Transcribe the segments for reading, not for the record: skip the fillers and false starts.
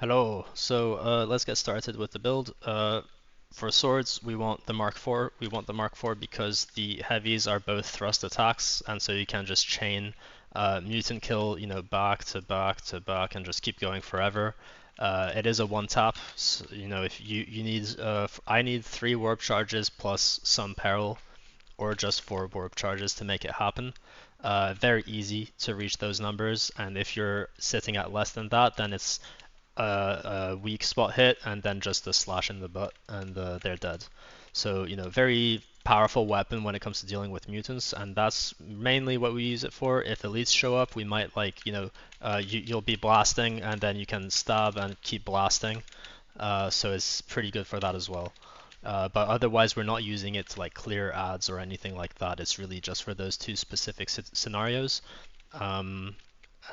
Hello. Let's get started with the build. For swords, we want the Mark IV. We want the Mark IV because the heavies are both thrust attacks, and so you can just chain mutant kill, back to back to back, and just keep going forever. It is a one tap. So, if you need, I need 3 warp charges plus some peril, or just 4 warp charges to make it happen. Very easy to reach those numbers, and if you're sitting at less than that, then it's a weak spot hit and then just a slash in the butt and they're dead. So, very powerful weapon when it comes to dealing with mutants, and that's mainly what we use it for. If elites show up, we might you'll be blasting and then you can stab and keep blasting. So it's pretty good for that as well. But otherwise, we're not using it to like clear ads or anything like that. It's really just for those 2 specific scenarios. Um,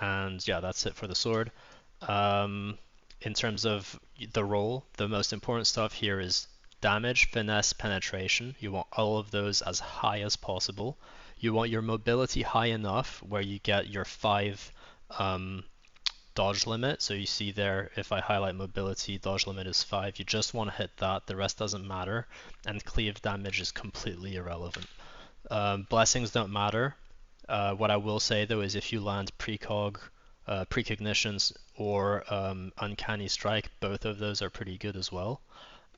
and yeah, that's it for the sword. Um, in terms of the roll, the most important stuff here is damage, finesse, penetration. You want all of those as high as possible. You want your mobility high enough where you get your 5 um, dodge limit. So you see there, if I highlight mobility, dodge limit is 5. You just want to hit that, the rest doesn't matter. And cleave damage is completely irrelevant. Blessings don't matter. What I will say though is if you land precognitions or uncanny strike, both of those are pretty good as well.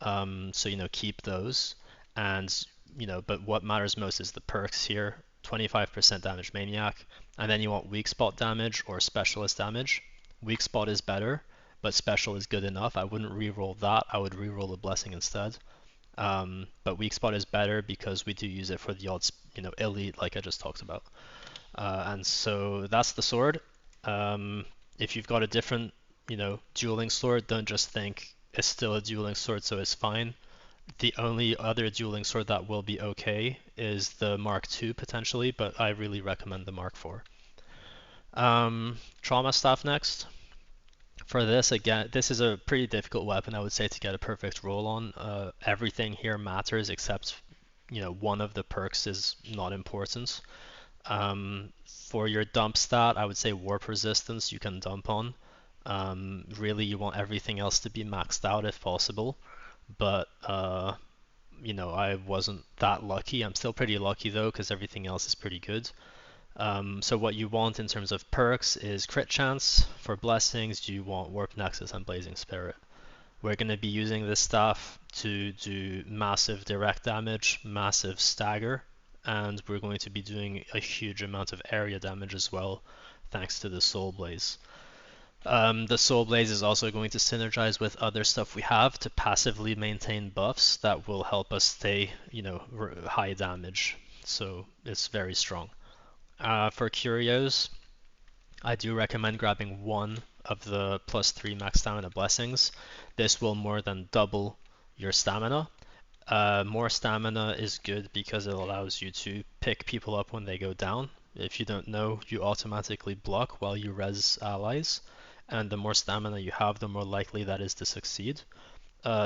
So keep those, and but what matters most is the perks here. 25% damage maniac, and then you want weak spot damage or specialist damage. Weak spot is better, but special is good enough. I wouldn't re-roll that. I would re-roll the blessing instead. But weak spot is better because we do use it for the odds, elite, like I just talked about. And so that's the sword. If you've got a different, dueling sword, don't just think it's still a dueling sword, so it's fine. The only other dueling sword that will be okay is the Mark II potentially, but I really recommend the Mark IV. Trauma Staff next. For this, again, this is a pretty difficult weapon, I would say, to get a perfect roll on. Everything here matters except, one of the perks is not important. For your dump stat, I would say warp resistance you can dump on. Really, you want everything else to be maxed out if possible, but I wasn't that lucky. I'm still pretty lucky though, because everything else is pretty good. So what you want in terms of perks is crit chance. For blessings, you want warp nexus and blazing spirit. We're going to be using this staff to do massive direct damage, massive stagger, and we're going to be doing a huge amount of area damage as well, thanks to the Soulblaze. The Soulblaze is also going to synergize with other stuff we have to passively maintain buffs that will help us stay, high damage. So it's very strong. For Curios, I do recommend grabbing one of the +3 max stamina blessings. This will more than double your stamina. More stamina is good because it allows you to pick people up when they go down. If you don't know, you automatically block while you res allies, and the more stamina you have, the more likely that is to succeed.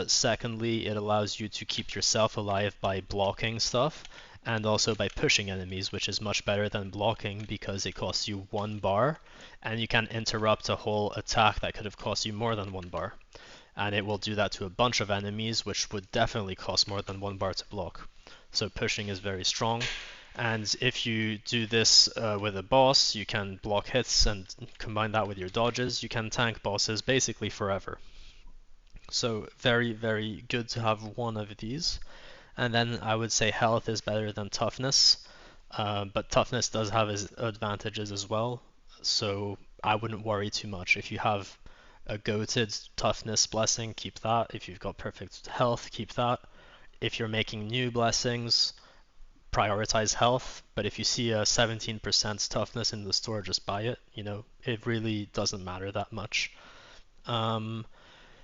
Secondly, it allows you to keep yourself alive by blocking stuff, and also by pushing enemies, which is much better than blocking because it costs you 1 bar, and you can interrupt a whole attack that could have cost you more than 1 bar. And it will do that to a bunch of enemies, which would definitely cost more than 1 bar to block. So pushing is very strong. And if you do this with a boss, you can block hits and combine that with your dodges. You can tank bosses basically forever. So very, very good to have one of these. And then I would say health is better than toughness, but toughness does have its advantages as well. So I wouldn't worry too much. If you have a goated toughness blessing, keep that. If you've got perfect health, keep that. If you're making new blessings, prioritize health. But if you see a 17% toughness in the store, just buy it. It really doesn't matter that much. Um,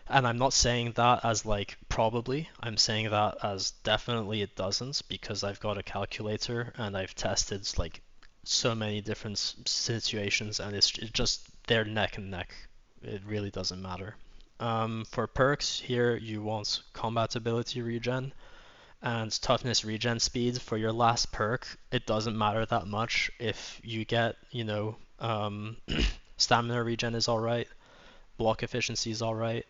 and I'm not saying that as like probably, I'm saying that as definitely it doesn't because I've got a calculator and I've tested like so many different situations and it's just they're neck and neck. It really doesn't matter. For perks here, you want combat ability regen and toughness regen speed for your last perk. It doesn't matter that much if you get, stamina regen is alright. block efficiency is alright,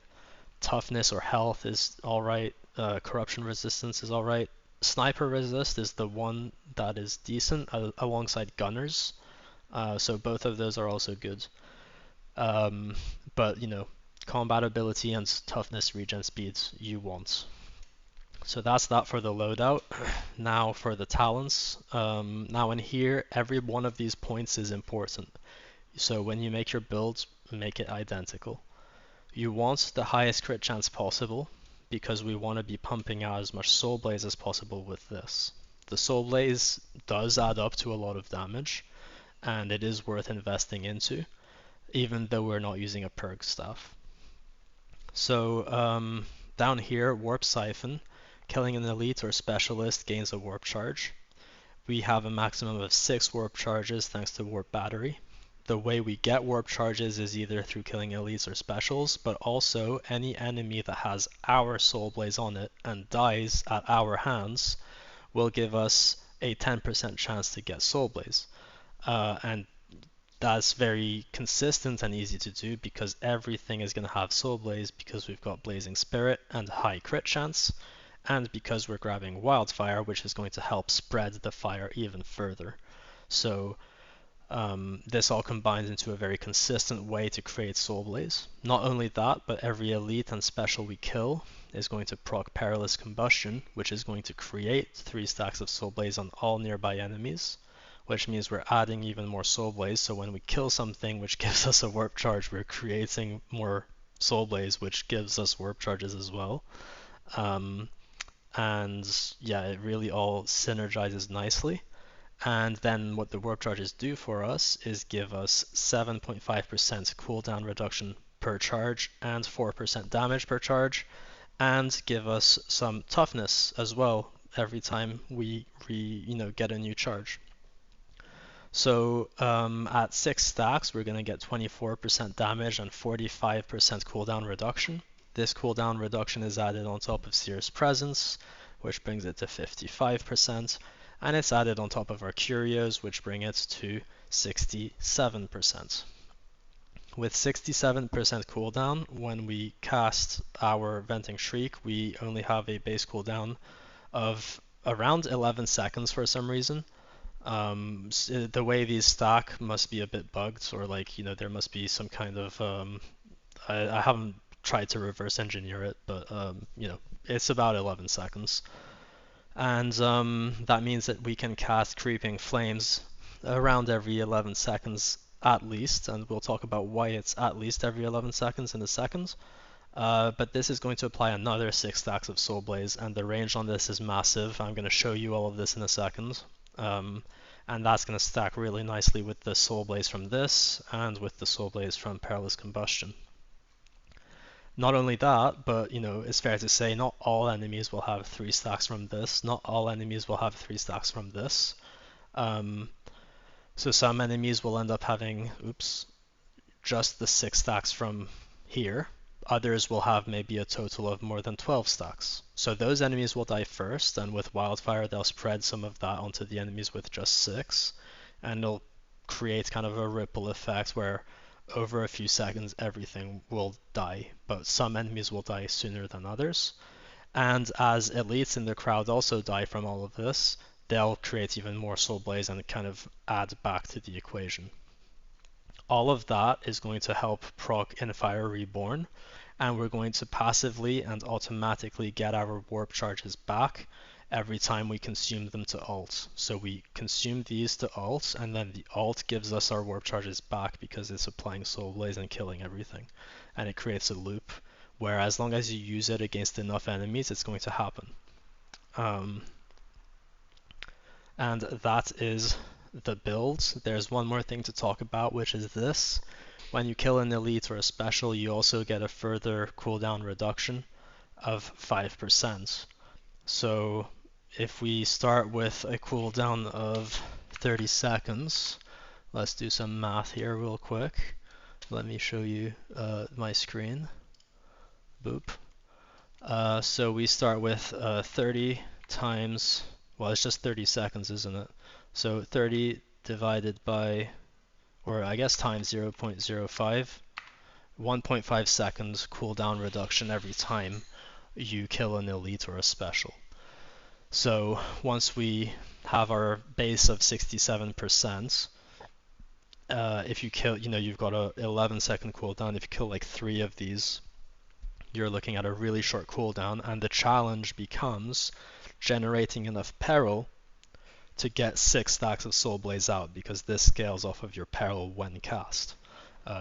toughness or health is alright, corruption resistance is alright. Sniper resist is the one that is decent alongside gunners, so both of those are also good. But combat ability and toughness regen speeds you want. So that's that for the loadout. Now for the talents. Now in here, every one of these points is important. So when you make your build, make it identical. You want the highest crit chance possible because we want to be pumping out as much Soulblaze as possible with this. The Soulblaze does add up to a lot of damage, and it is worth investing into, even though we're not using a Purg staff. So down here, Warp Siphon. Killing an elite or specialist gains a warp charge. We have a maximum of 6 warp charges thanks to warp battery. The way we get warp charges is either through killing elites or specials, but also any enemy that has our Soulblaze on it and dies at our hands will give us a 10% chance to get Soulblaze. And that's very consistent and easy to do because everything is going to have Soulblaze because we've got Blazing Spirit and high crit chance, and because we're grabbing Wildfire, which is going to help spread the fire even further. So this all combines into a very consistent way to create Soulblaze. Not only that, but every elite and special we kill is going to proc Perilous Combustion, which is going to create 3 stacks of Soulblaze on all nearby enemies, which means we're adding even more Soulblaze, so when we kill something which gives us a warp charge, we're creating more Soulblaze, which gives us warp charges as well. And yeah, it really all synergizes nicely. And then what the warp charges do for us is give us 7.5% cooldown reduction per charge and 4% damage per charge, and give us some toughness as well every time we get a new charge. So at 6 stacks, we're going to get 24% damage and 45% cooldown reduction. This cooldown reduction is added on top of Seer's Presence, which brings it to 55%, and it's added on top of our Curios, which bring it to 67%. With 67% cooldown, when we cast our Venting Shriek, we only have a base cooldown of around 11 seconds for some reason. The way these stack must be a bit bugged, or there must be some kind of I haven't tried to reverse engineer it, but it's about 11 seconds. And that means that we can cast Creeping Flames around every 11 seconds at least, and we'll talk about why it's at least every 11 seconds in a second. But this is going to apply another 6 stacks of Soulblaze, and the range on this is massive. I'm going to show you all of this in a second. And that's going to stack really nicely with the Soulblaze from this, and with the Soulblaze from Perilous Combustion. Not only that, but it's fair to say not all enemies will have 3 stacks from this. Not all enemies will have 3 stacks from this. So some enemies will end up having, just the 6 stacks from here. Others will have maybe a total of more than 12 stacks. So those enemies will die first, and with Wildfire they'll spread some of that onto the enemies with just 6, and it'll create kind of a ripple effect where over a few seconds everything will die, but some enemies will die sooner than others. And as elites in the crowd also die from all of this, they'll create even more Soulblaze and kind of add back to the equation. All of that is going to help proc Infire Reborn, and we're going to passively and automatically get our warp charges back every time we consume them to alt. So we consume these to alt, and then the alt gives us our warp charges back because it's applying Soulblaze and killing everything. And it creates a loop where as long as you use it against enough enemies, it's going to happen. And that is the build. There's one more thing to talk about, which is this. When you kill an elite or a special, you also get a further cooldown reduction of 5%. So if we start with a cooldown of 30 seconds, let's do some math here real quick. Let me show you my screen. Boop. So we start with 30 times, well, it's just 30 seconds, isn't it? So 30 divided by, or I guess times 0.05, 1.5 seconds cooldown reduction every time you kill an elite or a special. So once we have our base of 67%, if you kill, you've got a 11-second cooldown. If you kill like 3 of these, you're looking at a really short cooldown, and the challenge becomes generating enough peril to get 6 stacks of Soulblaze out, because this scales off of your peril when cast.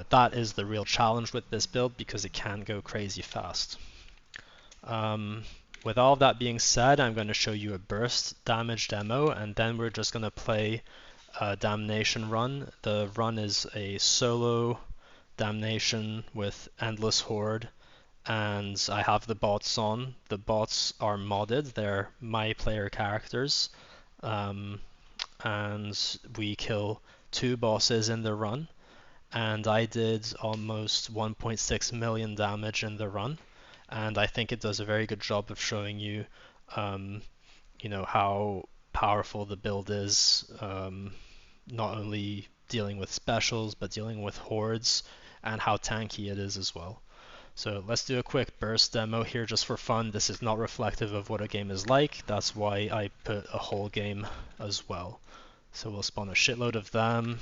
That is the real challenge with this build, because it can go crazy fast. With all of that being said, I'm going to show you a burst damage demo, and then we're just going to play a Damnation run. The run is a solo Damnation with Endless Horde, and I have the bots on. The bots are modded, they're my player characters, and we kill 2 bosses in the run, and I did almost 1.6 million damage in the run, and I think it does a very good job of showing you, how powerful the build is, not only dealing with specials, but dealing with hordes, and how tanky it is as well. So let's do a quick burst demo here just for fun. This is not reflective of what a game is like, that's why I put a whole game as well. So we'll spawn a shitload of them,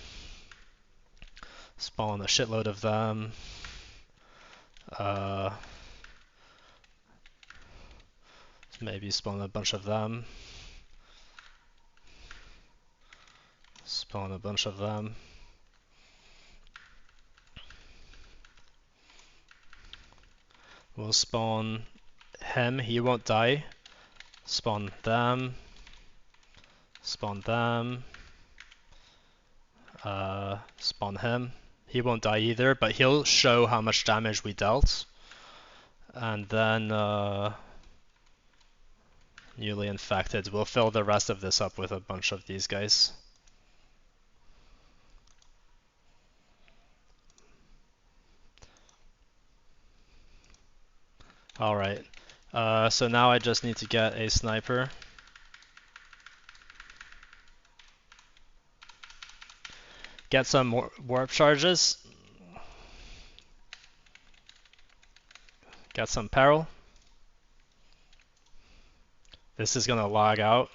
spawn a shitload of them, maybe spawn a bunch of them, spawn a bunch of them. We'll spawn him, he won't die. Spawn them, spawn them, spawn him. He won't die either, but he'll show how much damage we dealt. And then newly infected. We'll fill the rest of this up with a bunch of these guys. Alright, so now I just need to get a sniper. Get some more warp charges. Get some peril. This is gonna lag out.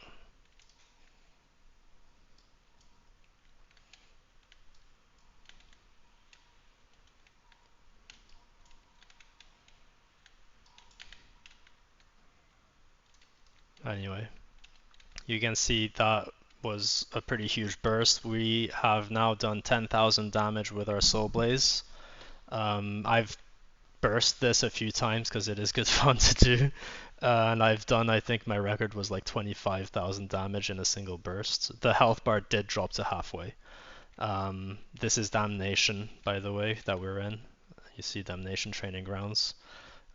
Anyway, you can see that was a pretty huge burst. We have now done 10,000 damage with our Soulblaze. I've burst this a few times because it is good fun to do. And I've done, I think my record was like 25,000 damage in a single burst. The health bar did drop to halfway. This is Damnation, by the way, that we're in. You see Damnation Training Grounds.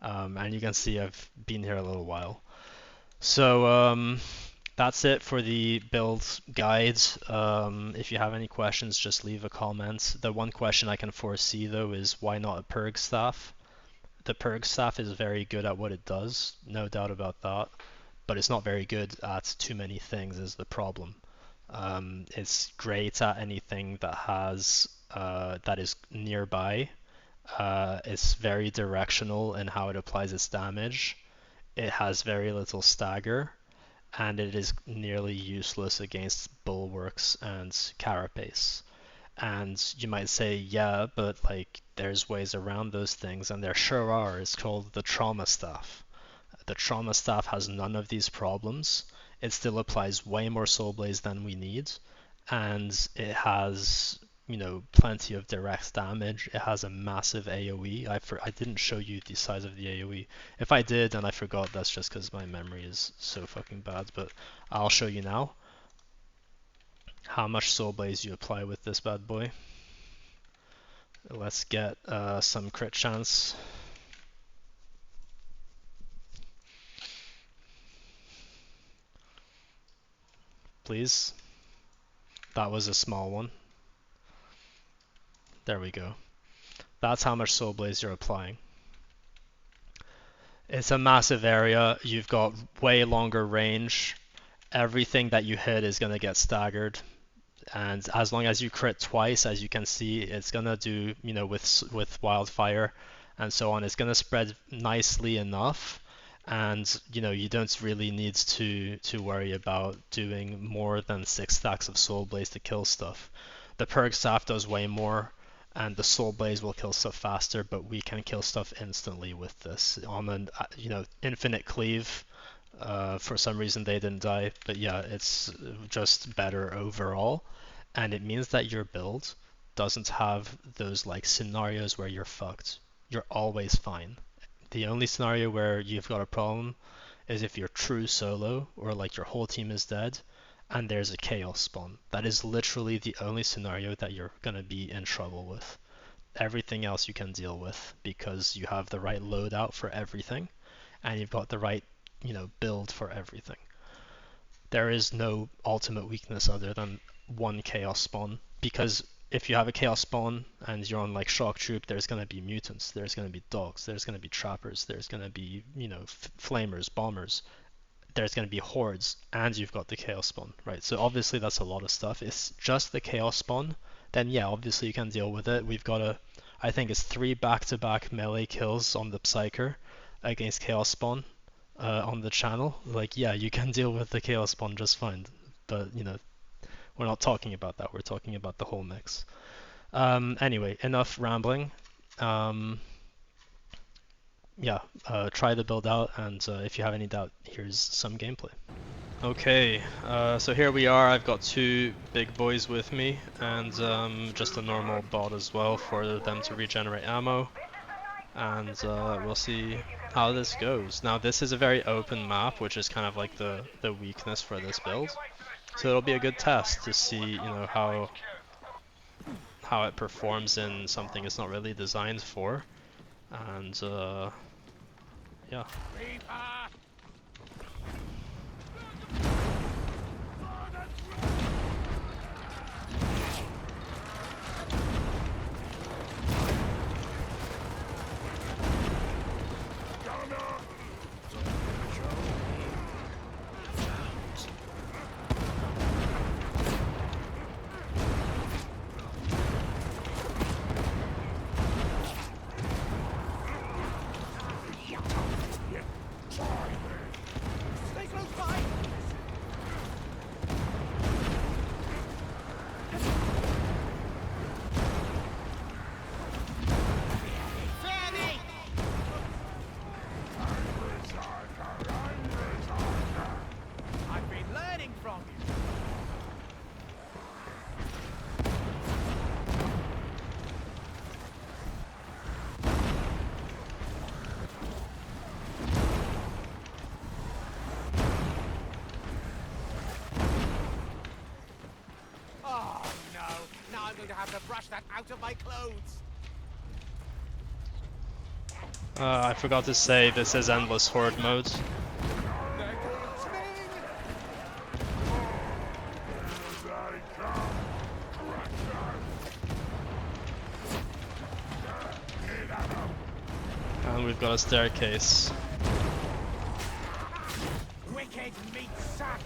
And you can see I've been here a little while. So that's it for the build guide. If you have any questions, just leave a comment. The one question I can foresee though is why not a Purg staff? The Purg staff is very good at what it does, no doubt about that, but it's not very good at too many things is the problem. It's great at anything that has that is nearby. It's very directional in how it applies its damage. It has very little stagger, and it is nearly useless against bulwarks and carapace. And you might say, yeah, but like there's ways around those things, and there sure are. It's called the trauma staff. The trauma staff has none of these problems. It still applies way more Soulblaze than we need, and it has, plenty of direct damage. It has a massive AOE. I didn't show you the size of the AOE. If I did and I forgot, that's just because my memory is so fucking bad, but I'll show you now how much Soulblaze you apply with this bad boy. Let's get some crit chance. Please. That was a small one. There we go. That's how much Soulblaze you're applying. It's a massive area. You've got way longer range. Everything that you hit is going to get staggered. and as long as you crit twice, as you can see, it's gonna do, you know, with wildfire and so on, it's gonna spread nicely enough, and you know, you don't really need to worry about doing more than 6 stacks of Soulblaze to kill stuff. The Purg staff does way more, and the Soulblaze will kill stuff faster, but we can kill stuff instantly with this on an you know, infinite cleave. For some reason they didn't die, but yeah, it's just better overall, and it means that your build doesn't have those like scenarios where you're fucked. You're always fine. The only scenario where you've got a problem is if you're true solo or like your whole team is dead and there's a chaos spawn. That is literally the only scenario that you're gonna be in trouble with. Everything else you can deal with because you have the right loadout for everything and you've got the right, you know, build for everything. There is no ultimate weakness other than one chaos spawn, because if you have a chaos spawn and you're on like shock troop, there's going to be mutants, there's going to be dogs, there's going to be trappers, there's going to be, you know, flamers, bombers, there's going to be hordes, and you've got the chaos spawn, right? So obviously that's a lot of stuff. It's just the chaos spawn, then yeah, obviously you can deal with it. We've got I think it's 3 back-to-back melee kills on the Psyker against chaos spawn on the channel. Like, yeah, you can deal with the chaos spawn just fine, but you know, we're not talking about that. We're talking about the whole mix. Anyway, enough rambling. Yeah, try the build out, and if you have any doubt, here's some gameplay. Okay, so here we are. I've got 2 big boys with me, and just a normal bot as well for them to regenerate ammo. And we'll see how this goes. Now this is a very open map, which is kind of like the weakness for this build. So it'll be a good test to see, you know, how it performs in something it's not really designed for. And yeah. To have to brush that out of my clothes. I forgot to say this is endless horde mode. And we've got a staircase. Wicked meat sack.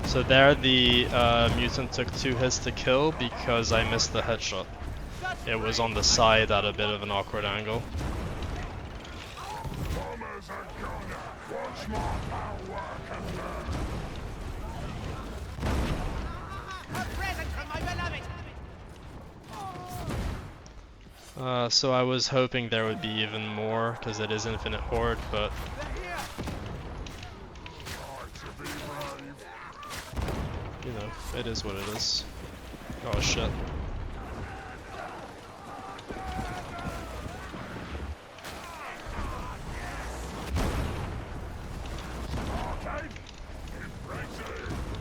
So there the mutant took 2 hits to kill because I missed the headshot. It was on the side at a bit of an awkward angle. So I was hoping there would be even more because it is infinite horde, but you know, it is what it is. Oh shit.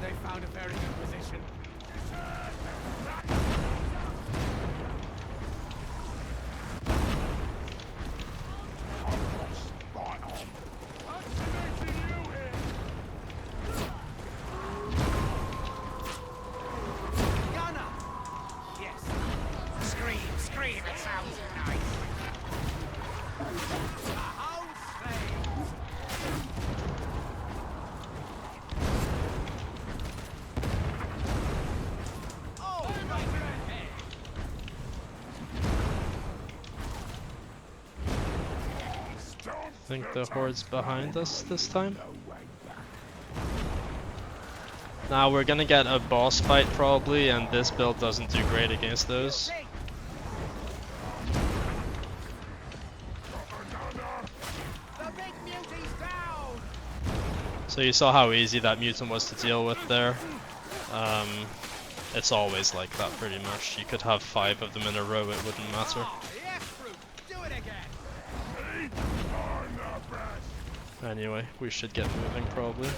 They found a very good position. I think the horde's behind us this time. Now we're gonna get a boss fight probably, and this build doesn't do great against those. So you saw how easy that mutant was to deal with there. It's always like that pretty much. You could have 5 of them in a row, it wouldn't matter. Anyway, we should get moving probably.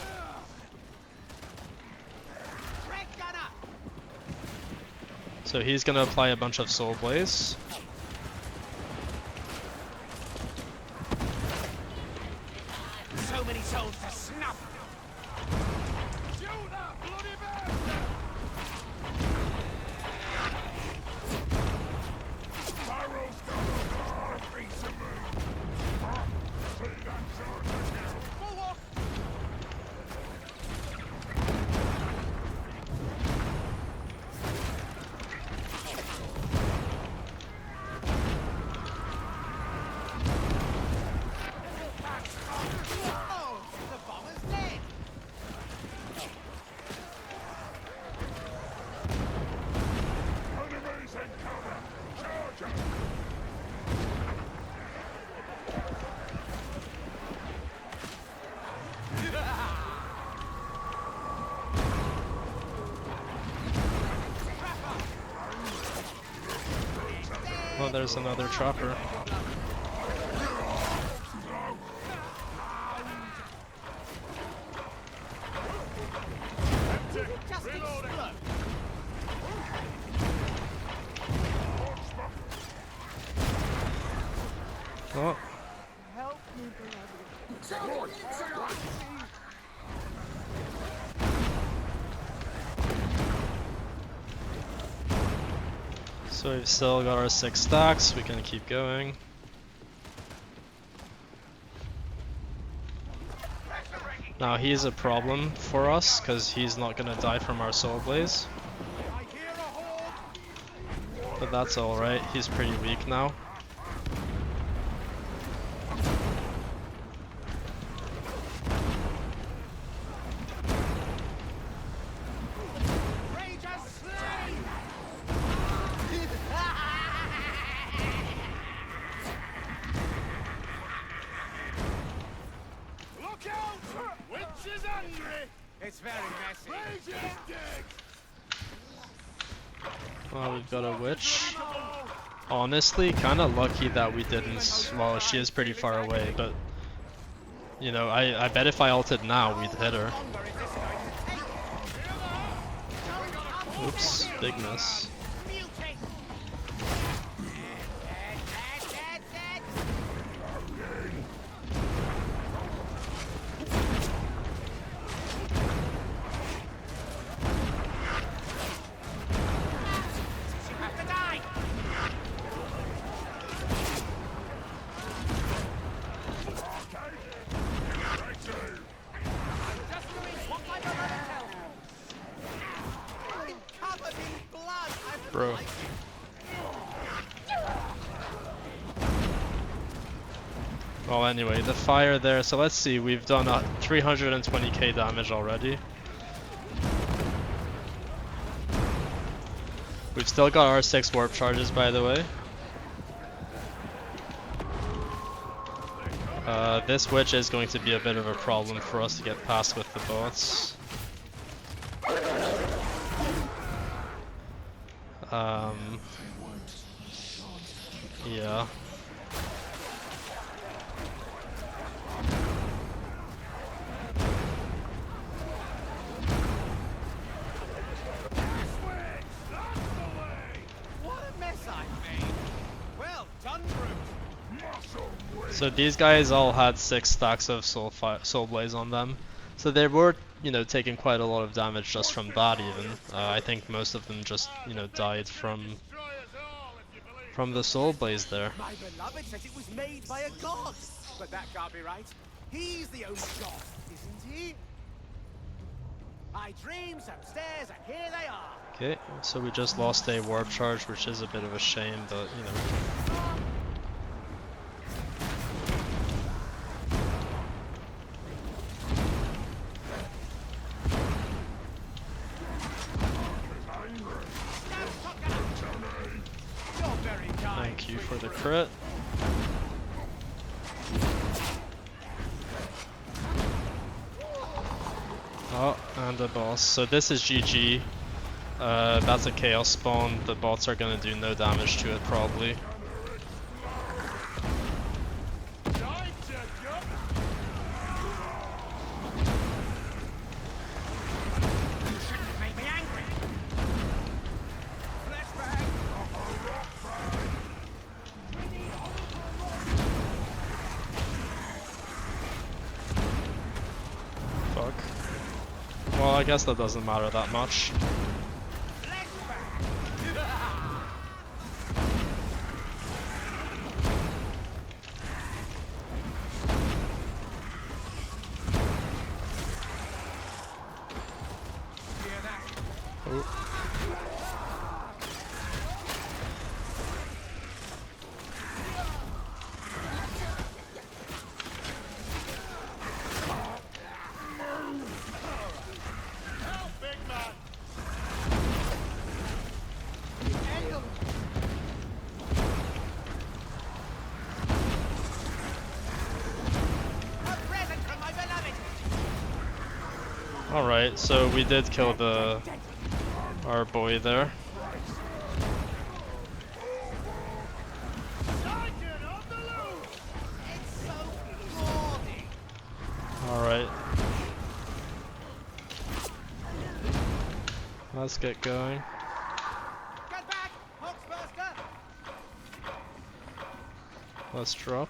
So he's gonna apply a bunch of Soulblaze. So many souls to snuff. Shoot that bloody bastard! Spiral's got a piece of me. See that shot? Bulwark! Oh, there's another chopper. Oh. So we've still got our 6 stacks, we can keep going. Now he's a problem for us, because he's not going to die from our Soulblaze. But that's alright, he's pretty weak now. It's very messy. Well, we've got a witch. Honestly, kind of lucky that we didn't. Well, she is pretty far away, but you know, I bet if I ulted now, we'd hit her. Oops, big miss. Bro. Well, anyway, the fire there. So let's see, we've done 320k damage already. We've still got our 6 warp charges, by the way. This witch is going to be a bit of a problem for us to get past with the bots. Yeah. So these guys all had 6 stacks of Soulblaze on them. So they were, you know, taking quite a lot of damage just from that even. I think most of them just, you know, died from the Soulblaze there. My beloved said it was made by a god, but that can't be right. He's the only god, isn't he? I dreamed upstairs, and here they are. Okay, so we just lost a warp charge, which is a bit of a shame, but you know. the crit. Oh, and the boss. So this is GG. That's a chaos spawn. The bots are gonna do no damage to it probably. Fuck. Well, I guess that doesn't matter that much. Oh. Alright, so we did kill our boy there. Alright. Let's get going. Get back, Hogsburster! Let's drop.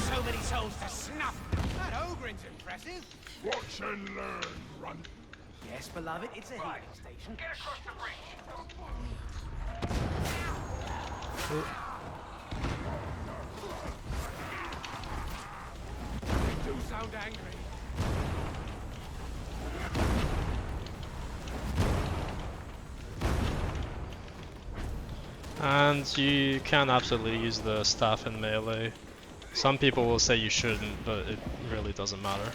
So many souls to snuff. That ogre's impressive. Watch and learn, run. Yes, beloved, it's a healing station. Get across the bridge. They do sound angry. And you can absolutely use the staff in melee. Some people will say you shouldn't, but it really doesn't matter.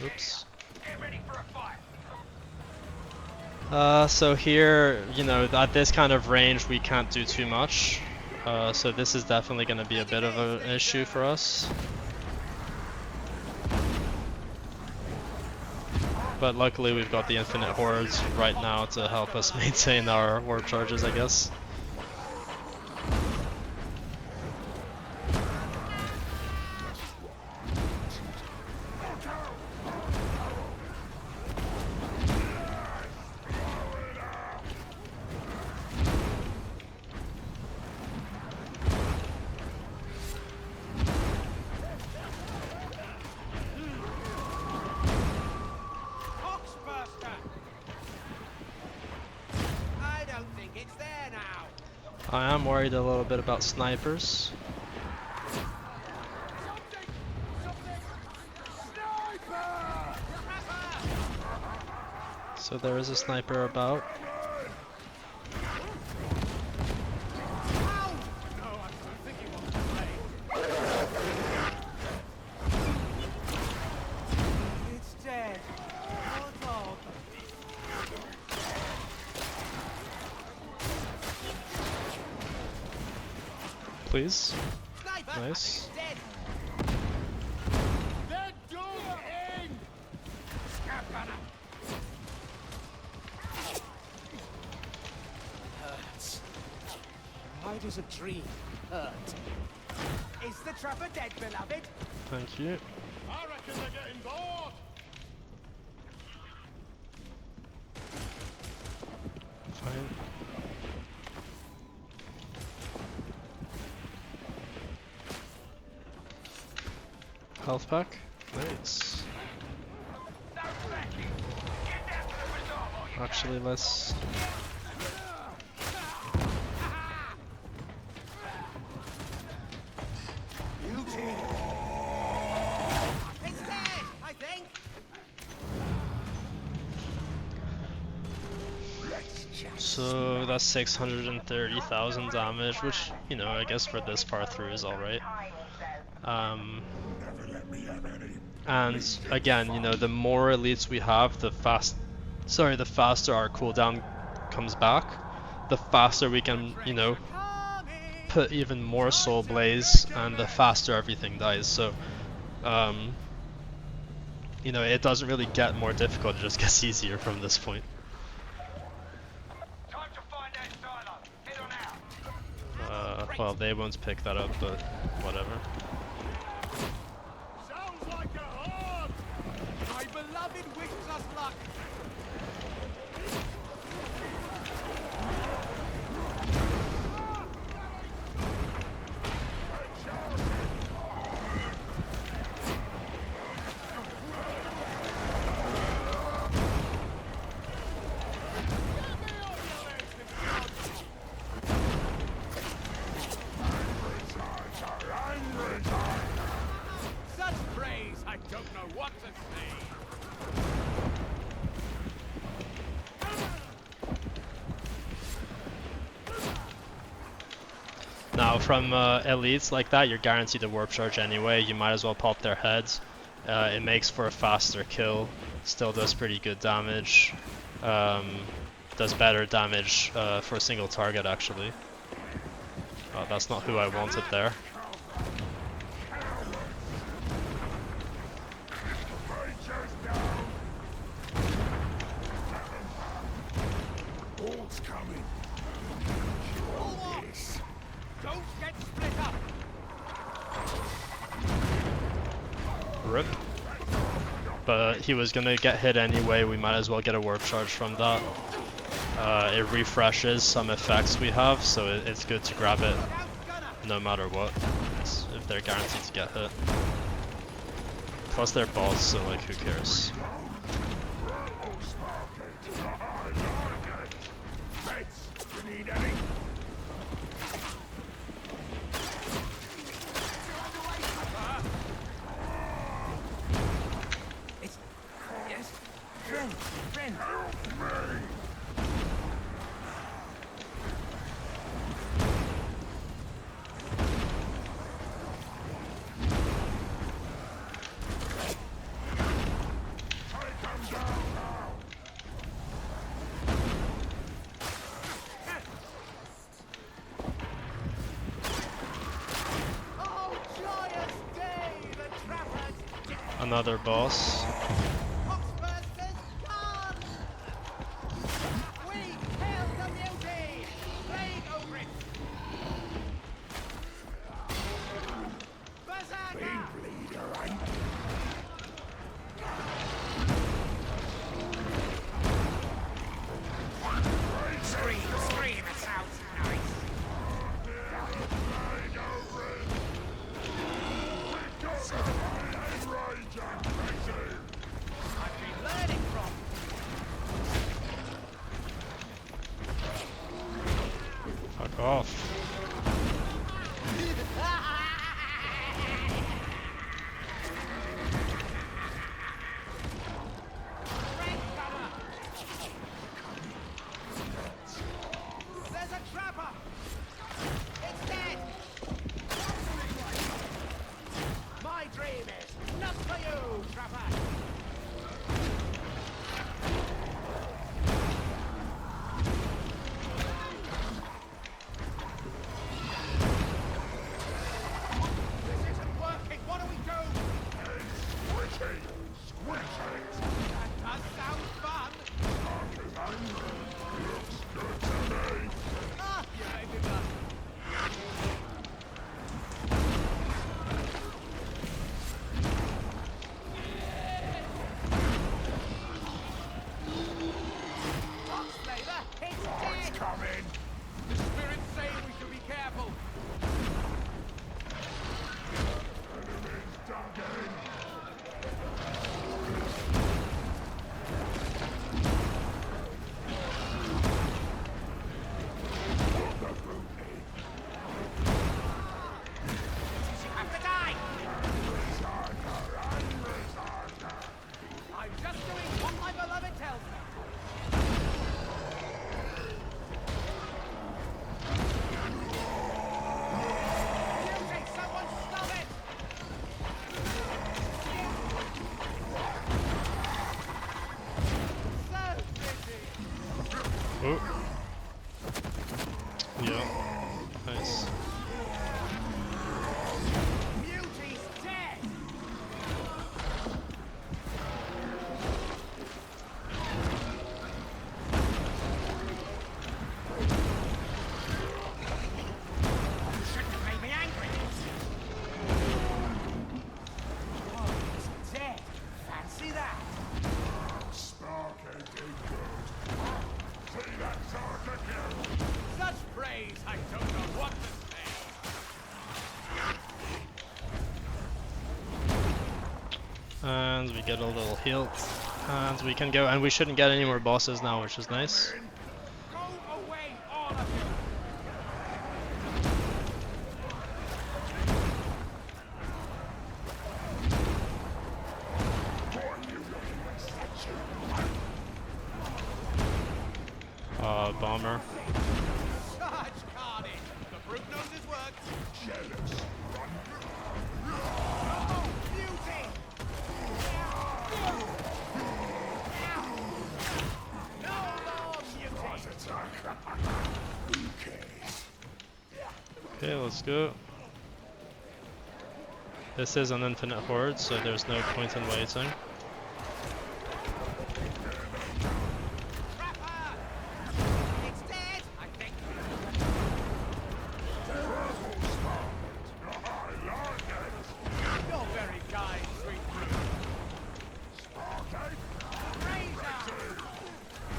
Oops. So here, you know, at this kind of range we can't do too much. So this is definitely going to be a bit of an issue for us. But luckily we've got the infinite hordes right now to help us maintain our warp charges, I guess. I am worried a little bit about snipers. So there is a sniper about. It's dead. Oh, dog. Please. Sniper, Nice. dead. Why does a dream hurt? Is the trapper dead, beloved? Thank you. I reckon they're getting bored. Fine. Health pack. Nice. Actually, let's. It's dead, I think. So that's 630,000 damage, which, you know, I guess for this far through is alright. Never let me have any. And again, you know, the more elites we have, the faster our cooldown comes back. The faster we can, you know, put even more Soulblaze, and the faster everything dies. So, you know, it doesn't really get more difficult, it just gets easier from this point. Well, they won't pick that up, but whatever. Sounds like a horde. My beloved wishes us luck. Such praise, I don't know what to say. Now, from elites like that, you're guaranteed a warp charge anyway. You might as well pop their heads. It makes for a faster kill. Still does pretty good damage. Does better damage for a single target, actually. That's not who I wanted there. Horde's coming. This. Don't get split up. Rip. But he was gonna get hit anyway, we might as well get a warp charge from that. It refreshes some effects we have, so it's good to grab it no matter what, if they're guaranteed to get hit. Plus they're bots, so like who cares. You need any? It's... Yes? Friend. Oh, joyous day, the trapper's dead. Another boss. Oxbursters gone! We hail the beauty! Plague over it! Berserker! Bleeder, ain't. Scream, it sounds nice. I've been learning from. Fuck off. There's a trapper! It's dead! My dream is not for you, trapper! This isn't working, what do we do? That does sound fun! Ah, you ended up. seconds, we get a little heal, and we can go, and we shouldn't get any more bosses now, which is nice. Go away, all of you! Bomber. Such carnage! The brute knows his work. Jealous. Oh, beauty! No more beauty! Okay, let's go. This is an infinite horde, so there's no point in waiting. It's dead, I think. You're very kind, sweet brute. Razor!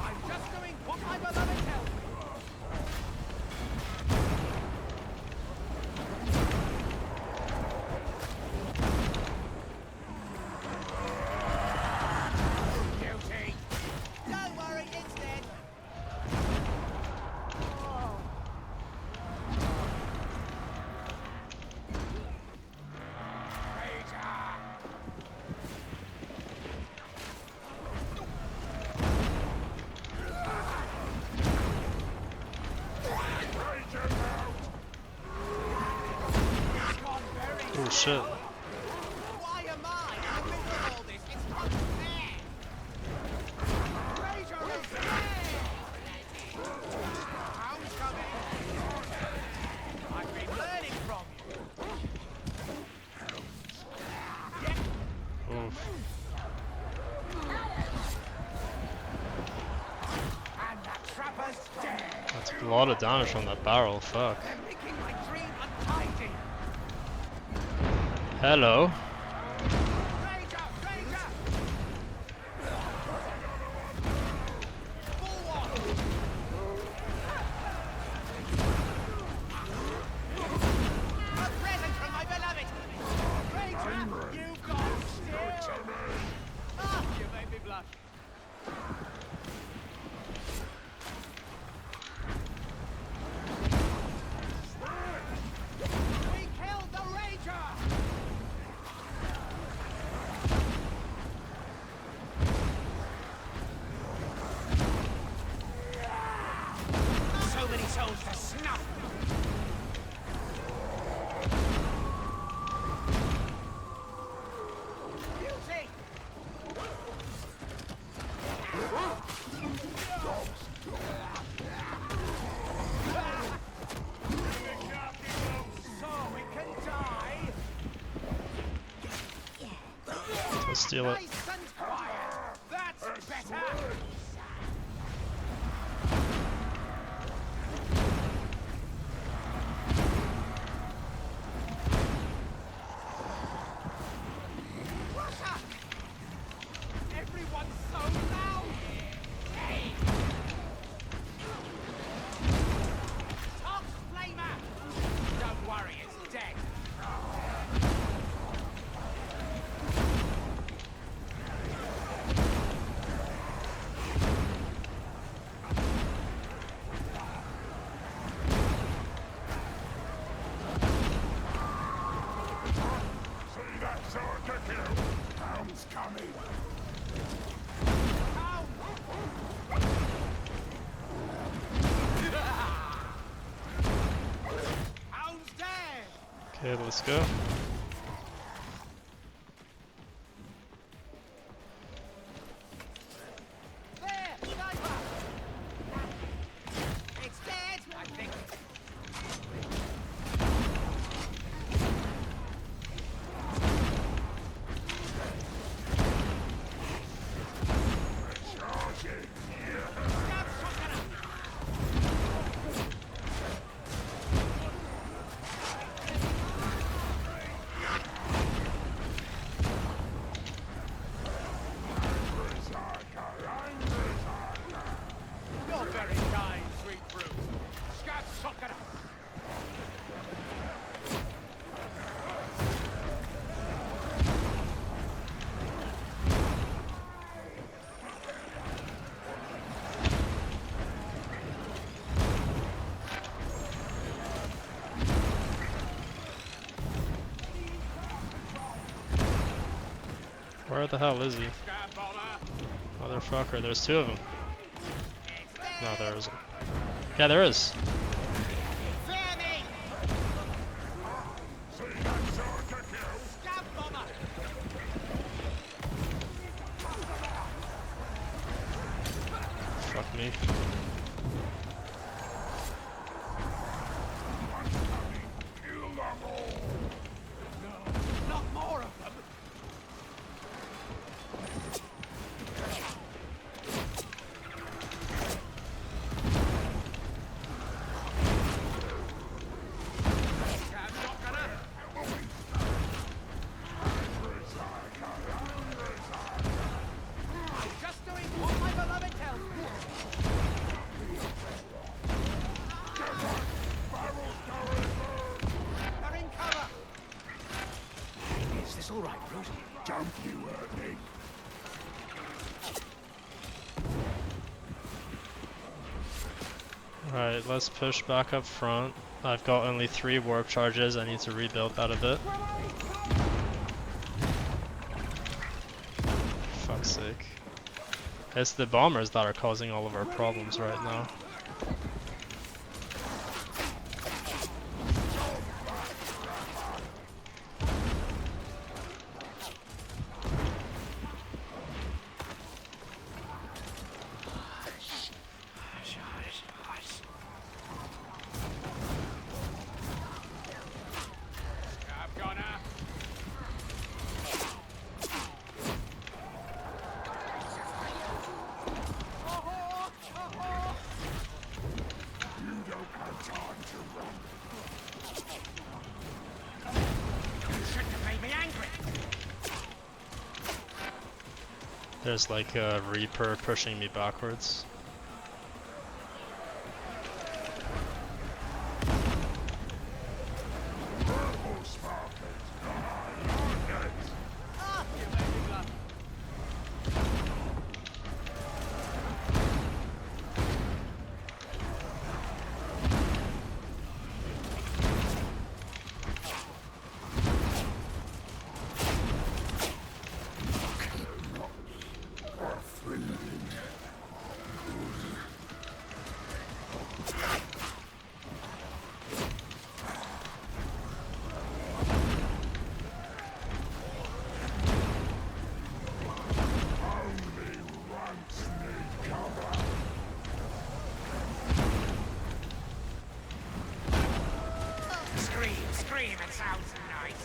I'm just doing what my beloved tells me. Guilty. Don't worry, it's dead. Oh shit. Why am I in the middle of all this? It's not fair! Razor is dead! Hound's coming! I've been learning from you. Oof. And that trapper's dead! That's a lot of damage from that barrel, fuck. They're making my dream untidy! Hello. Razor! Razor! Full one! A present from my beloved! Razor, you've got steel! Ah, you made me blush. We killed the Rager! So many souls to snuff! Beauty! So we can die! Let's steal it. Nice and quiet! That's better! Russia! Everyone's so loud! Top flamer! Don't worry, it's dead. See that sword to kill? Hound's coming. Hound's dead! Okay, let's go. There! Sniper! It's dead! I think. Charging. Stab shotgunner! the hell is he? Motherfucker, there's two of them. No, there isn't. Yeah, there is. Fuck me. Not more of them. Just doing what my beloved tells me. They're in cover. Is this all right, Brute? Don't you hurt me. Alright, let's push back up front. I've got only 3 warp charges, I need to rebuild that a bit. Fuck's sake. It's the bombers that are causing all of our problems right now. There's like a Reaper pushing me backwards. Scream, it sounds nice.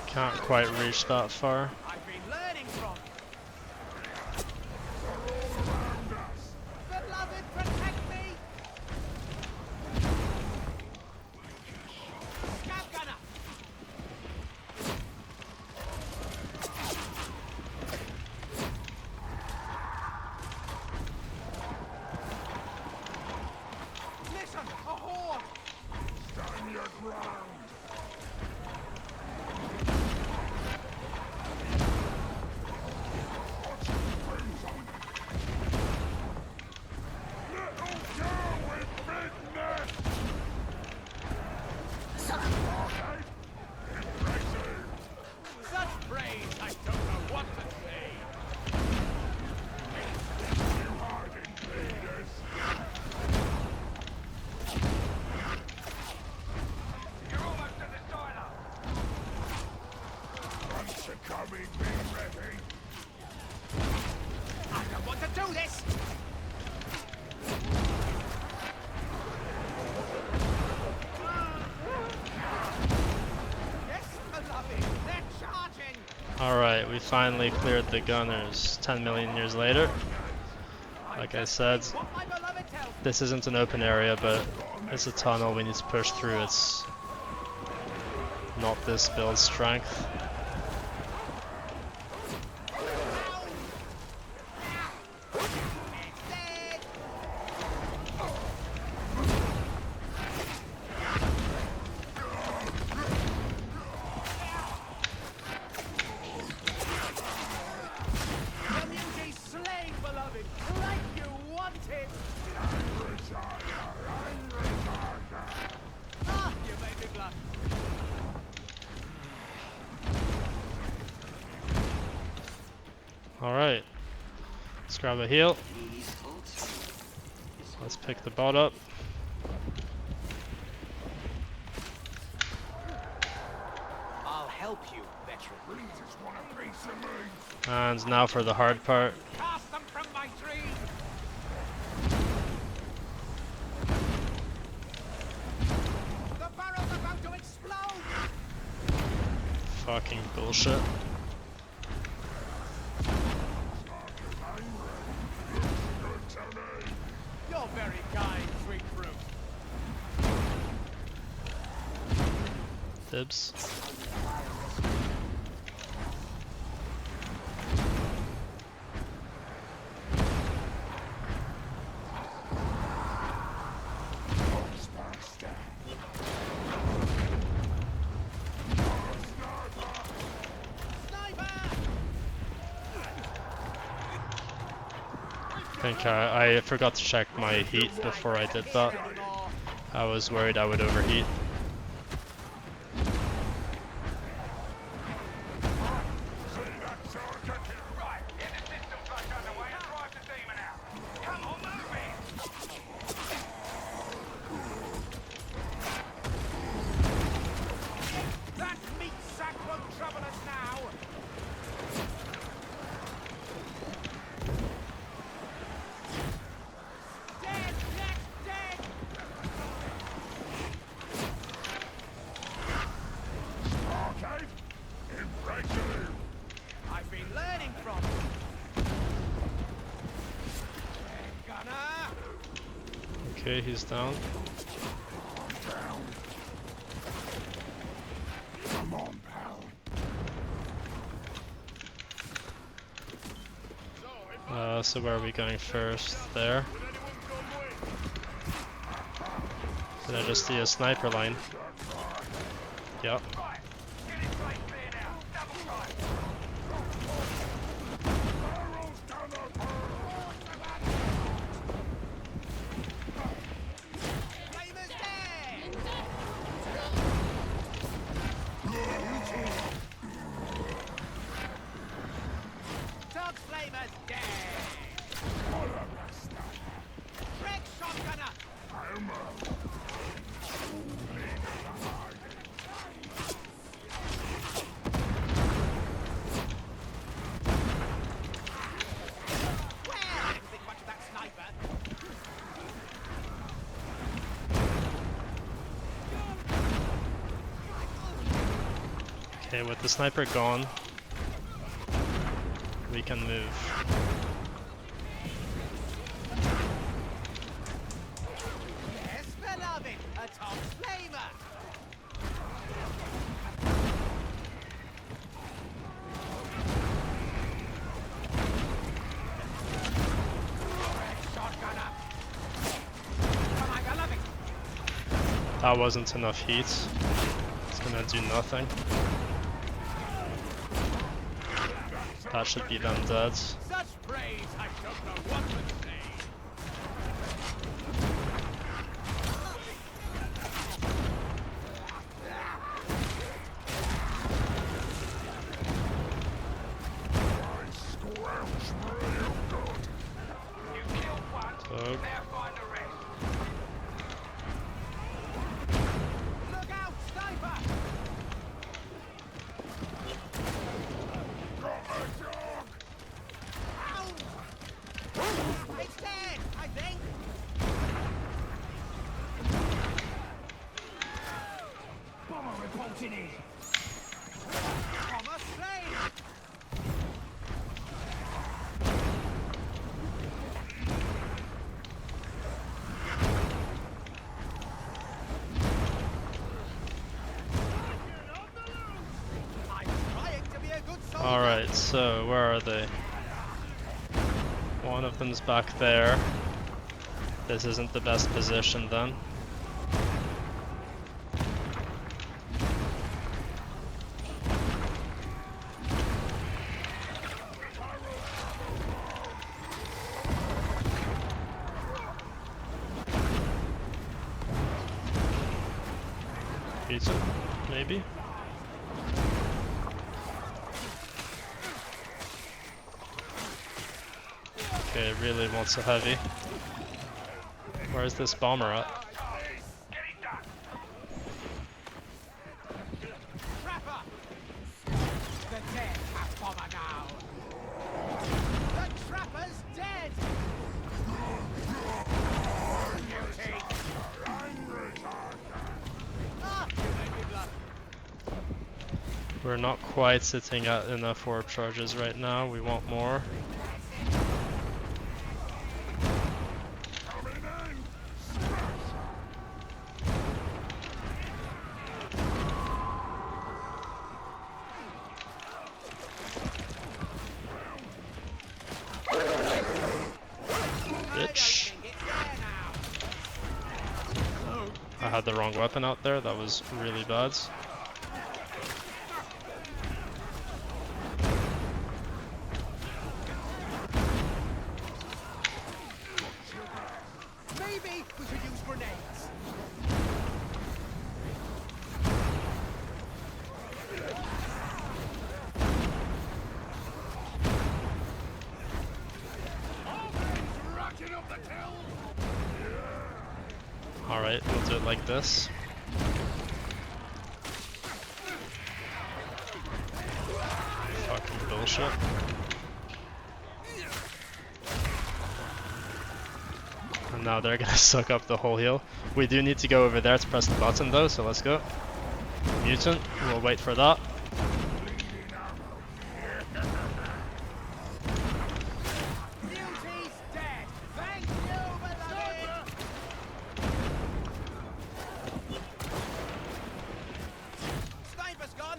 Can't quite reach that far. I've been learning from Beloved, protect me! Scav gunner! Listen, a horde! Stand your ground. Such praise, I don't know what to say. You hardened leaders. You're almost at the diner. Once you're coming, be ready. I don't want to do this! Yes, beloved, they're charging! Alright, we finally cleared the gunners 10 million years later. Like I said, What my beloved tells me. this isn't an open area, but it's a tunnel we need to push through. It's not this build's strength. Dead! Community slain, beloved, like you wanted! Ah, you made me blush. Alright, let's grab a heal. Let's pick the bot up. I'll help you, veteran. We just want a piece of me. And now for the hard part. Cast them from my dream. The barrel's about to explode. Fucking bullshit. You're very kind, sweet fruit. Dibs. I think I forgot to check my heat before I did that. I was worried I would overheat. That meat sack won't trouble us now. Dead, dead, dead. Arcade? Impressive. I've been learning from you. Gunner. Okay, he's down. Come on, pal. So where are we going first? There. Did I just see a sniper line? Yep. Flamer's dead. Dog Flamer's dead. Greg Shotgunner. Well, I didn't think much of that sniper. Okay, with the sniper gone, we can move. Yes, beloved, a top flamer. Shotgunner. Come on, beloved. That wasn't enough heat. It's gonna do nothing. That should be them dead. Such praise, I don't know what to say. I squelch real good. You killed one, So, now find the rest. Look out, sniper! Got a dog. Ow! It's dead, I think. Bomber reporting in. Bomber slain. I'm trying to be a good soldier. alright, so where are they? One of them's back there. This isn't the best position then. Pizza, maybe? Okay, really wants a heavy. Where's this bomber at? Trapper! The dead have bomber now! The trapper's dead! Beauty! Ah, you made me blush. We're not quite sitting at enough warp charges right now. We want more. Bitch. I had the wrong weapon out there. That was really bad. Maybe we should use grenades. Alright, we'll do it like this. Fucking bullshit. And now they're gonna suck up the whole heal. We do need to go over there to press the button though, so let's go. Mutant, we'll wait for that. Beauty's dead. Thank you, beloved. Sniper's gone.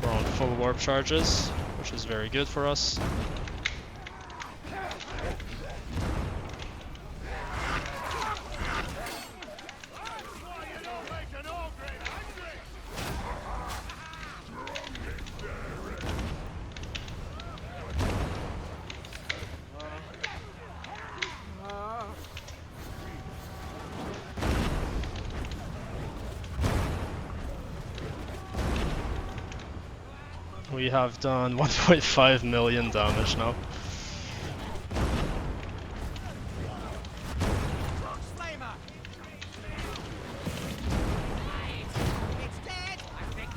We're on full warp charges, which is very good for us. We have done 1.5 million damage now. Flamer. It's dead, I think.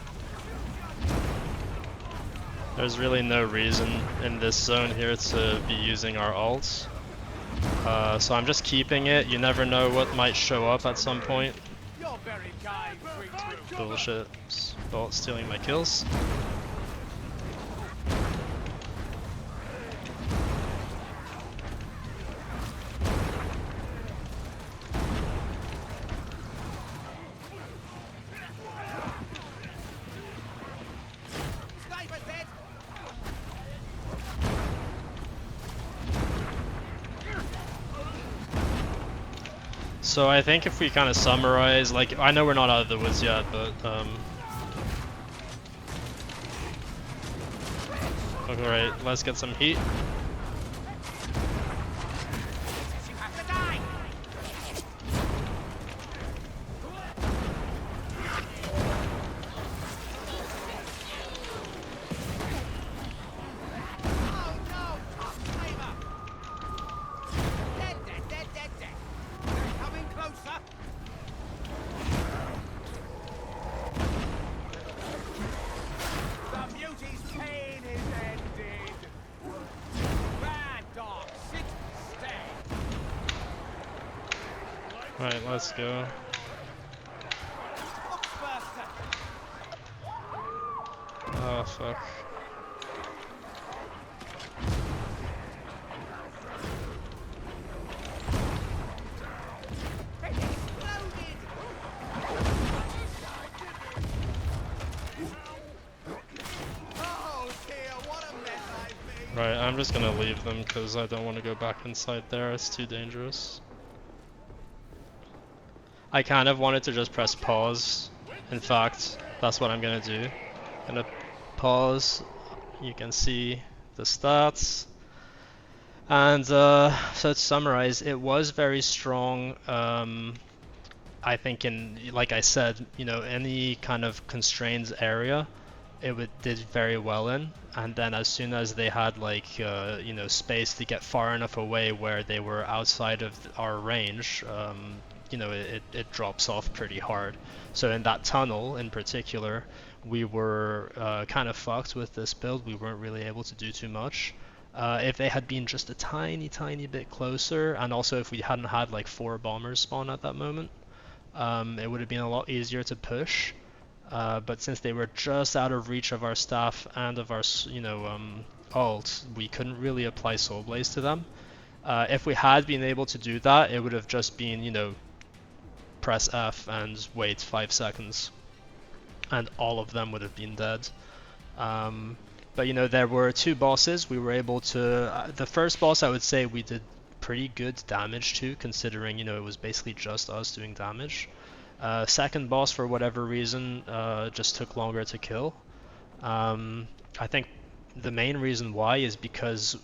There's really no reason in this zone here to be using our ults. So I'm just keeping it. You never know what might show up at some point. You're very kind, sweet Drew. Bullshit. Bolt stealing my kills. Sniper's dead. So I think if we kind of summarize, like, I know we're not out of the woods yet, but alright, let's get some heat. You have to die. Oh no, top flamer. Dead, dead, dead, dead, dead. They're coming closer. The beauty's pain is ended. Bad dog, sit, stay. Alright, let's go. Oxburster. Oh fuck. It exploded. Oh dear, what a mess I've made. Right, I'm just gonna leave them because I don't want to go back inside there, it's too dangerous. I kind of wanted to just press pause. In fact, that's what I'm gonna do. Gonna pause, you can see the stats. And so to summarize, it was very strong. I think in, like I said, you know, any kind of constrained area, did very well in, and then as soon as they had like space to get far enough away where they were outside of our range, it drops off pretty hard. So in that tunnel in particular, we were kind of fucked with this build. We weren't really able to do too much. If they had been just a tiny bit closer, and also if we hadn't had like 4 bombers spawn at that moment, it would have been a lot easier to push. But since they were just out of reach of our staff and of our, ult, we couldn't really apply Soulblaze to them. If we had been able to do that, it would have just been, press F and wait 5 seconds, and all of them would have been dead. But there were 2 bosses. We were able to. The first boss, I would say, we did pretty good damage to, considering it was basically just us doing damage. Second boss, for whatever reason, just took longer to kill. I think the main reason why is because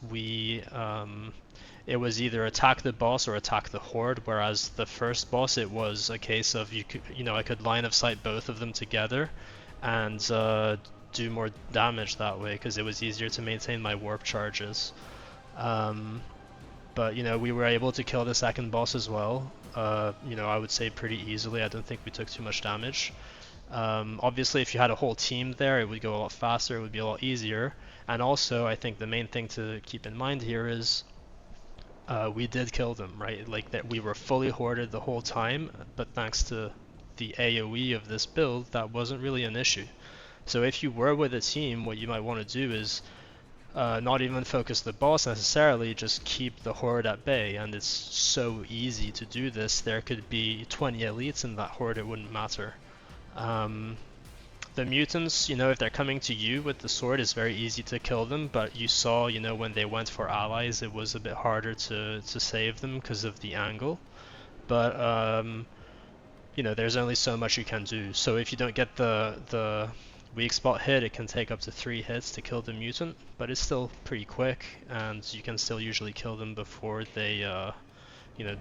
it was either attack the boss or attack the horde, whereas the first boss, it was a case of I could line of sight both of them together and do more damage that way because it was easier to maintain my warp charges. But we were able to kill the second boss as well. I would say pretty easily. I don't think we took too much damage. Obviously, if you had a whole team there, it would go a lot faster. It would be a lot easier. And also, I think the main thing to keep in mind here is we did kill them, right? Like that, we were fully hoarded the whole time. But thanks to the AOE of this build, that wasn't really an issue. So if you were with a team, what you might want to do is not even focus the boss necessarily, just keep the horde at bay, and it's so easy to do this. There could be 20 elites in that horde, it wouldn't matter. The mutants, if they're coming to you with the sword, it's very easy to kill them, but you saw, when they went for allies, it was a bit harder to save them because of the angle. But, there's only so much you can do. So if you don't get the weak spot hit, it can take up to 3 hits to kill the mutant, but it's still pretty quick, and you can still usually kill them before they,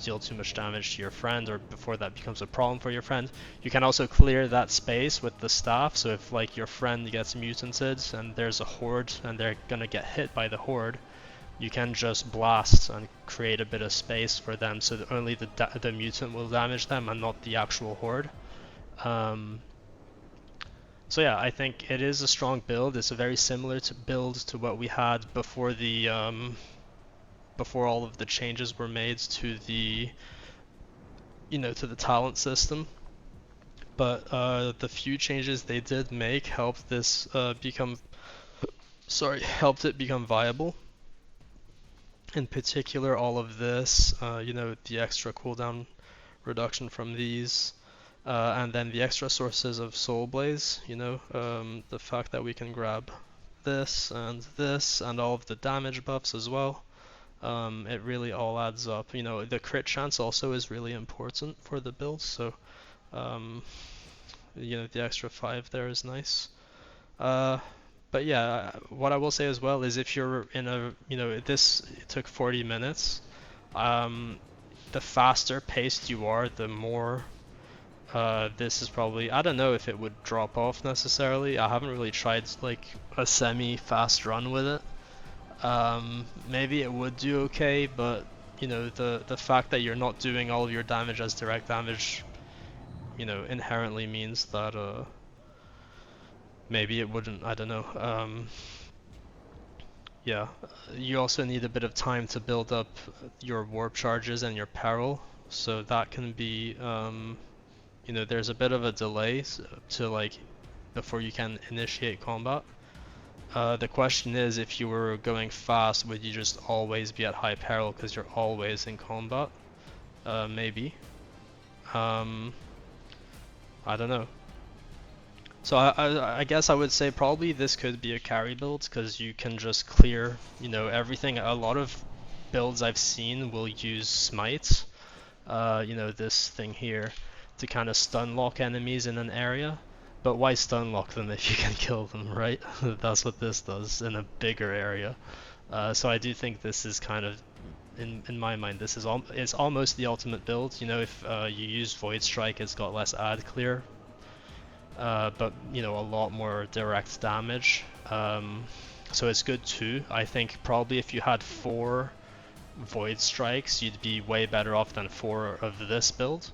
deal too much damage to your friend, or before that becomes a problem for your friend. You can also clear that space with the staff, so if like your friend gets mutanted and there's a horde and they're gonna get hit by the horde, you can just blast and create a bit of space for them so that only the mutant will damage them and not the actual horde. So yeah, I think it is a strong build. It's a very similar build to what we had before before all of the changes were made to the to the talent system. But the few changes they did make helped this helped it become viable. In particular, all of this, the extra cooldown reduction from these. And then the extra sources of Soulblaze, the fact that we can grab this and all of the damage buffs as well. It really all adds up. The crit chance also is really important for the build, so the extra 5 there is nice. But yeah, what I will say as well is if you're in this took 40 minutes. The faster paced you are, the more this is probably, I don't know if it would drop off necessarily. I haven't really tried like a semi-fast run with it. Maybe it would do okay, but the fact that you're not doing all of your damage as direct damage, inherently means that maybe it wouldn't. I don't know. Yeah, you also need a bit of time to build up your warp charges and your peril, so that can be there's a bit of a delay to before you can initiate combat. The question is, if you were going fast, would you just always be at high peril because you're always in combat? Maybe. I don't know. So I guess I would say probably this could be a carry build because you can just clear everything. A lot of builds I've seen will use smite, this thing here, to kind of stun lock enemies in an area. But why stun lock them if you can kill them, right? That's what this does in a bigger area. So I do think this is kind of, in my mind, this is it's almost the ultimate build. If you use Void Strike, it's got less ad clear. but you know, a lot more direct damage. So it's good too. I think probably if you had 4 Void Strikes, you'd be way better off than 4 of this build.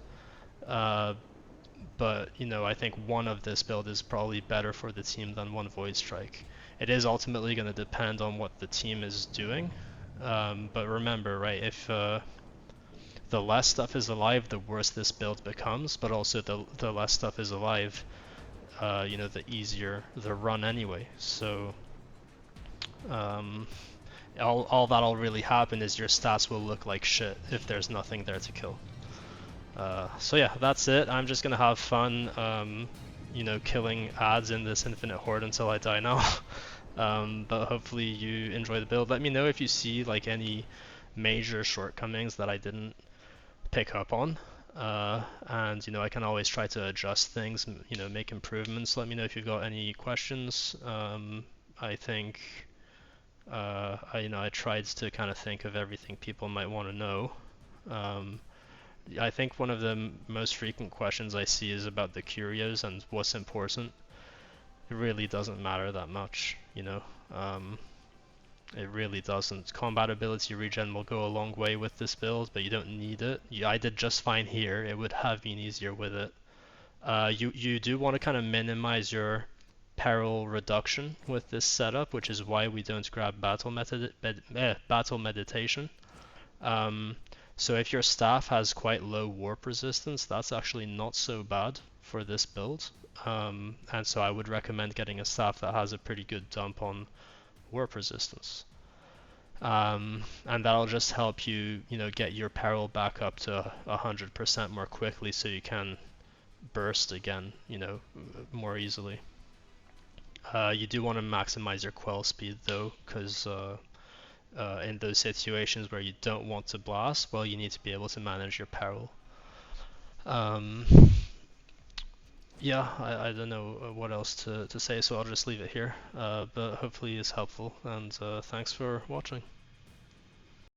But you know, I think 1 of this build is probably better for the team than 1 Void Strike. It is ultimately going to depend on what the team is doing. But remember, right, if the less stuff is alive, the worse this build becomes, but also the less stuff is alive, you know, the easier the run anyway. So all that'll really happen is your stats will look like shit if there's nothing there to kill. So yeah, that's it. I'm just gonna have fun, you know, killing ads in this infinite horde until I die now. But hopefully you enjoy the build. Let me know if you see like any major shortcomings that I didn't pick up on. And you know, I can always try to adjust things, you know, make improvements. Let me know if you've got any questions. I think you know, I tried to kind of think of everything people might want to know. I think one of the most frequent questions I see is about the curios and what's important. It really doesn't matter that much, you know. It really doesn't. Combat ability regen will go a long way with this build, but you don't need it. I did just fine here. It would have been easier with it. You do want to kind of minimize your peril reduction with this setup, which is why we don't grab battle meditation. So if your staff has quite low warp resistance, that's actually not so bad for this build. And so I would recommend getting a staff that has a pretty good dump on warp resistance. And that'll just help you, you know, get your peril back up to 100% more quickly so you can burst again, you know, more easily. You do want to maximize your quell speed though, because in those situations where you don't want to blast, well, you need to be able to manage your peril. Um, yeah, I don't know what else to say, so I'll just leave it here. But hopefully it's helpful, and thanks for watching.